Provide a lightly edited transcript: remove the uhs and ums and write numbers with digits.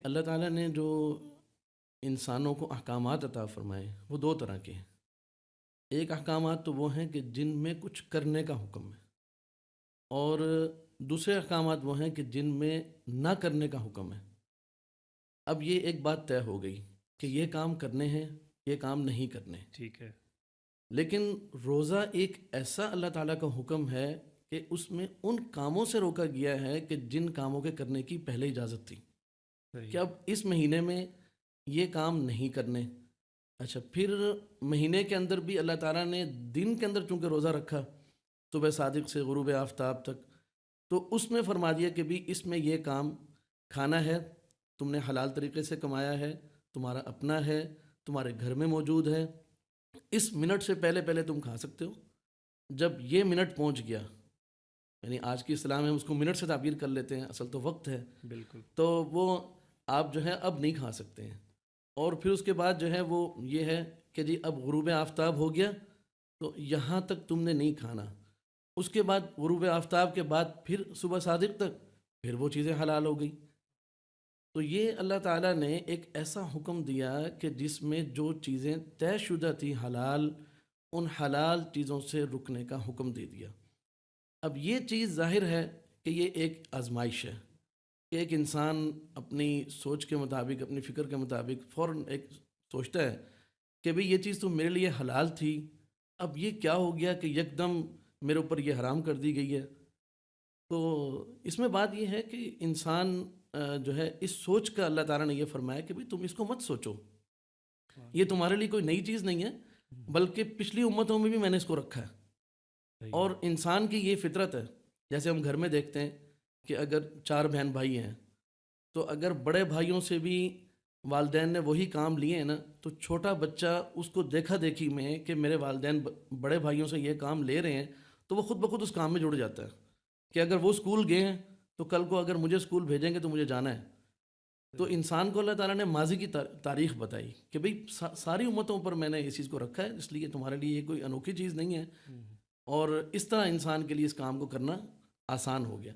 اللہ تعالیٰ نے جو انسانوں کو احکامات عطا فرمائے وہ دو طرح کے ہیں۔ ایک احکامات تو وہ ہیں کہ جن میں کچھ کرنے کا حکم ہے، اور دوسرے احکامات وہ ہیں کہ جن میں نہ کرنے کا حکم ہے۔ اب یہ ایک بات طے ہو گئی کہ یہ کام کرنے ہیں، یہ کام نہیں کرنے۔ ٹھیک ہے۔ لیکن روزہ ایک ایسا اللہ تعالیٰ کا حکم ہے کہ اس میں ان کاموں سے روکا گیا ہے کہ جن کاموں کے کرنے کی پہلے اجازت تھی، صحیح۔ کہ اب اس مہینے میں یہ کام نہیں کرنے۔ اچھا، پھر مہینے کے اندر بھی اللہ تعالیٰ نے دن کے اندر چونکہ روزہ رکھا صبح صادق سے غروب آفتاب تک، تو اس میں فرما دیا کہ بھی اس میں یہ کام کھانا ہے، تم نے حلال طریقے سے کمایا ہے، تمہارا اپنا ہے، تمہارے گھر میں موجود ہے، اس منٹ سے پہلے پہلے تم کھا سکتے ہو۔ جب یہ منٹ پہنچ گیا، یعنی آج کی اصطلاح میں ہم اس کو منٹ سے تعبیر کر لیتے ہیں، اصل تو وقت ہے، بالکل۔ تو وہ آپ جو ہے اب نہیں کھا سکتے ہیں۔ اور پھر اس کے بعد جو ہے وہ یہ ہے کہ جی اب غروب آفتاب ہو گیا تو یہاں تک تم نے نہیں کھانا۔ اس کے بعد غروب آفتاب کے بعد پھر صبح صادق تک پھر وہ چیزیں حلال ہو گئی۔ تو یہ اللہ تعالیٰ نے ایک ایسا حکم دیا کہ جس میں جو چیزیں طے شدہ تھیں حلال، ان حلال چیزوں سے رکنے کا حکم دے دیا۔ اب یہ چیز ظاہر ہے کہ یہ ایک آزمائش ہے کہ ایک انسان اپنی سوچ کے مطابق، اپنی فکر کے مطابق فوراً ایک سوچتا ہے کہ بھئی یہ چیز تو میرے لیے حلال تھی، اب یہ کیا ہو گیا کہ یکدم میرے اوپر یہ حرام کر دی گئی ہے۔ تو اس میں بات یہ ہے کہ انسان جو ہے اس سوچ کا اللہ تعالیٰ نے یہ فرمایا کہ بھئی تم اس کو مت سوچو، یہ تمہارے لیے کوئی نئی چیز نہیں ہے، بلکہ پچھلی امتوں میں بھی میں نے اس کو رکھا ہے۔ صحیح۔ اور انسان کی یہ فطرت ہے، جیسے ہم گھر میں دیکھتے ہیں کہ اگر 4 بہن بھائی ہیں تو اگر بڑے بھائیوں سے بھی والدین نے وہی کام لیے ہیں نا، تو چھوٹا بچہ اس کو دیکھا دیکھی میں کہ میرے والدین بڑے بھائیوں سے یہ کام لے رہے ہیں تو وہ خود بخود اس کام میں جڑ جاتا ہے کہ اگر وہ اسکول گئے ہیں تو کل کو اگر مجھے اسکول بھیجیں گے تو مجھے جانا ہے۔ تو انسان کو اللہ تعالیٰ نے ماضی کی تاریخ بتائی کہ بھئی ساری امتوں پر میں نے اس چیز کو رکھا ہے، اس لیے تمہارے لیے یہ کوئی انوکھی چیز نہیں ہے، اور اس طرح انسان کے لیے اس کام کو کرنا آسان ہو گیا۔